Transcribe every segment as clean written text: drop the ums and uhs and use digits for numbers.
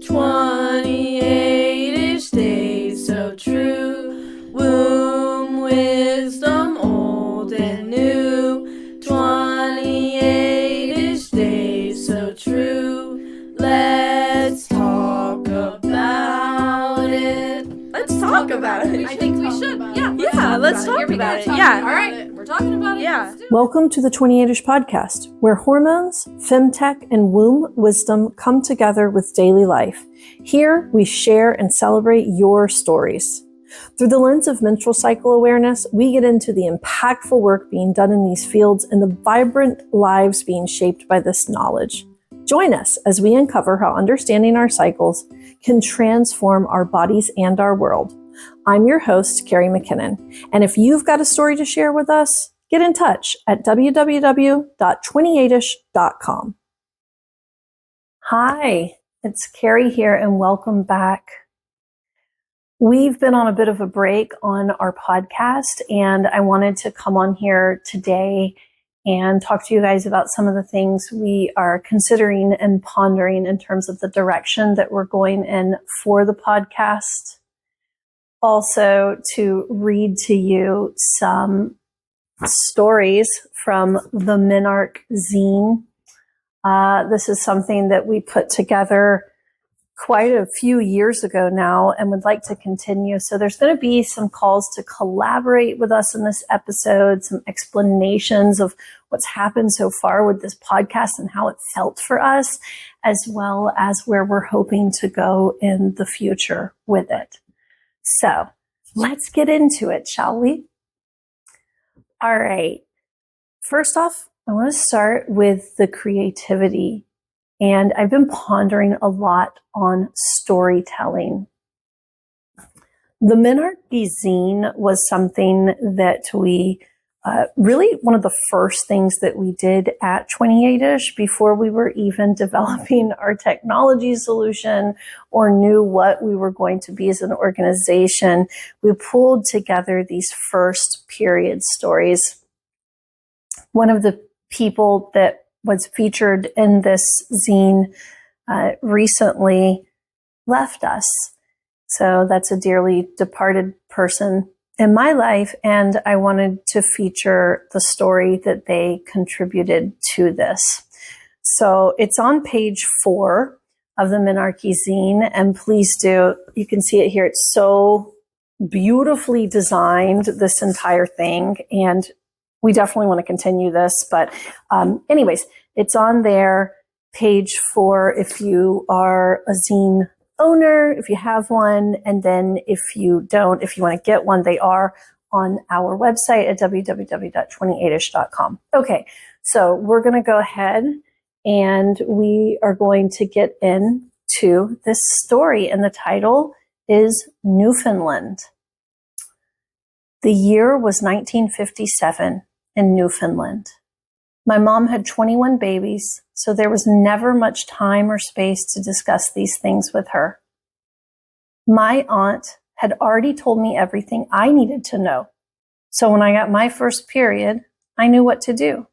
28-ish days, so true. Womb wisdom, old and new. 28-ish days, so true. Let's talk about it. Let's talk about it. I think we should. Yeah, let's talk about it. Yeah. All right, we're talking about it. Yeah. Welcome to the 28-ish podcast, where hormones, femtech, and womb wisdom come together with daily life. Here, we share and celebrate your stories. Through the lens of menstrual cycle awareness, we get into the impactful work being done in these fields and the vibrant lives being shaped by this knowledge. Join us as we uncover how understanding our cycles can transform our bodies and our world. I'm your host, Carrie McKinnon, and if you've got a story to share with us, get in touch at www.28ish.com. Hi, it's Carrie here, and welcome back. We've been on a bit of a break on our podcast, and I wanted to come on here today and talk to you guys about some of the things we are considering and pondering in terms of the direction that we're going in for the podcast. Also, to read to you some stories from the Menarche Zine. This is something that we put together quite a few years ago now and would like to continue. So there's going to be some calls to collaborate with us in this episode, some explanations of what's happened so far with this podcast and how it felt for us, as well as where we're hoping to go in the future with it. So let's get into it, shall we? All right. First off, I want to start with the creativity. And I've been pondering a lot on storytelling. The Menarche Zine was something that we really one of the first things that we did at 28ish before we were even developing our technology solution or knew what we were going to be as an organization. We pulled together these first period stories. One of the people that was featured in this zine recently left us. So that's a dearly departed person in my life, and I wanted to feature the story that they contributed to this. So it's on page 4 of the Menarche Zine, and please do, you can see it here. It's so beautifully designed, this entire thing, and we definitely want to continue this. But anyways, it's on there, page 4, if you are a zine owner, if you have one, and then if you don't, if you want to get one, they are on our website at www.28ish.com. Okay, so we're going to go ahead and we are going to get into this story, and the title is Newfoundland. The year was 1957 in Newfoundland. My mom had 21 babies, so there was never much time or space to discuss these things with her. My aunt had already told me everything I needed to know, so when I got my first period, I knew what to do.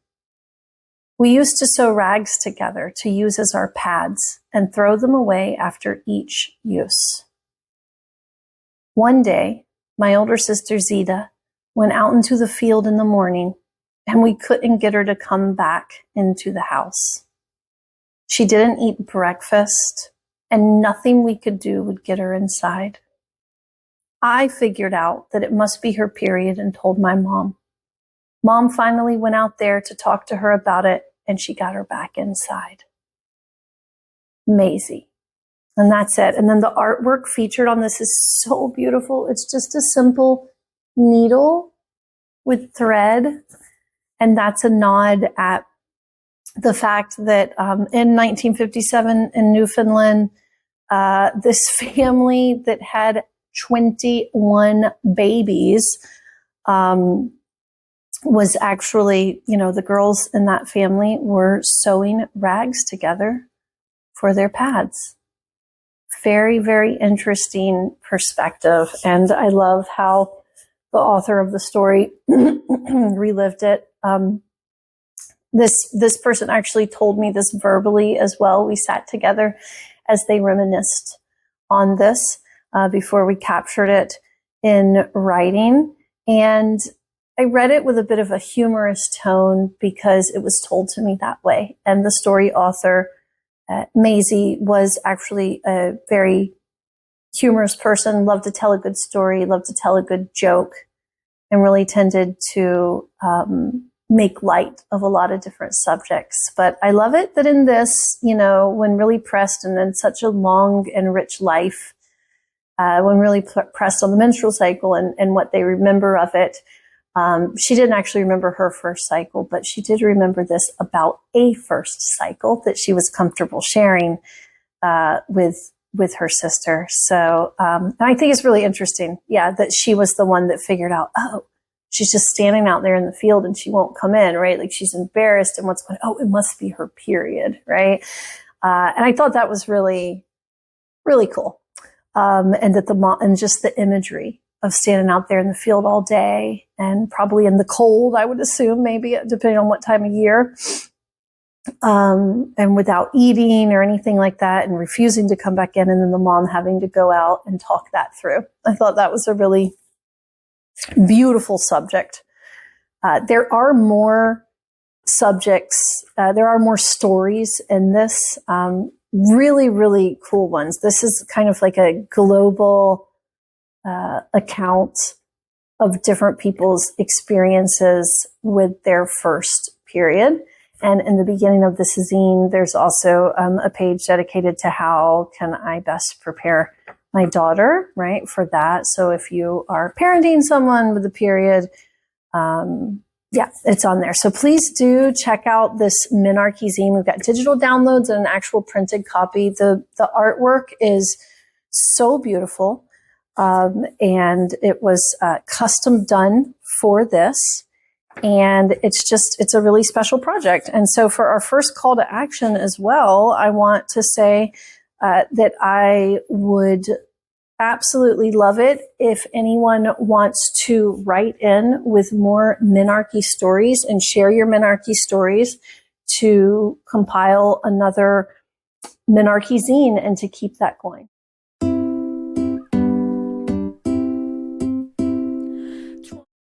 We used to sew rags together to use as our pads and throw them away after each use. One day, my older sister Zita went out into the field in the morning, and we couldn't get her to come back into the house. She didn't eat breakfast, and nothing we could do would get her inside. I figured out that it must be her period and told my mom. Mom finally went out there to talk to her about it, and she got her back inside. Maisie. And that's it. And then the artwork featured on this is so beautiful. It's just a simple needle with thread. And that's a nod at the fact that in 1957 in Newfoundland, this family that had 21 babies was actually, the girls in that family were sewing rags together for their pads. Very, very interesting perspective. And I love how the author of the story relived it. This person actually told me this verbally as well. We sat together as they reminisced on this before we captured it in writing. And I read it with a bit of a humorous tone because it was told to me that way. And the story author, Maisie, was actually a very humorous person, loved to tell a good story, loved to tell a good joke, and really tended to make light of a lot of different subjects. But I love it that in this, when really pressed and in such a long and rich life, when really pressed on the menstrual cycle and what they remember of it, she didn't actually remember her first cycle, but she did remember this about a first cycle that she was comfortable sharing with her sister. So I think it's really interesting, that she was the one that figured out, she's just standing out there in the field and she won't come in, right? Like she's embarrassed and what's going on? It must be her period, right? And I thought that was really, really cool. And that and just the imagery of standing out there in the field all day and probably in the cold, I would assume, maybe depending on what time of year, and without eating or anything like that and refusing to come back in, and then the mom having to go out and talk that through. I thought that was a really beautiful subject. There are more subjects, there are more stories in this, really, really cool ones. This is kind of like a global account of different people's experiences with their first period. And in the beginning of this zine, there's also a page dedicated to how can I best prepare my daughter, right, for that. So if you are parenting someone with a period, it's on there. So please do check out this Menarche Zine. We've got digital downloads and an actual printed copy. The artwork is so beautiful. And it was custom done for this. And it's a really special project. And so for our first call to action as well, I want to say that I would absolutely love it if anyone wants to write in with more Menarche stories and share your Menarche stories to compile another Menarche Zine and to keep that going.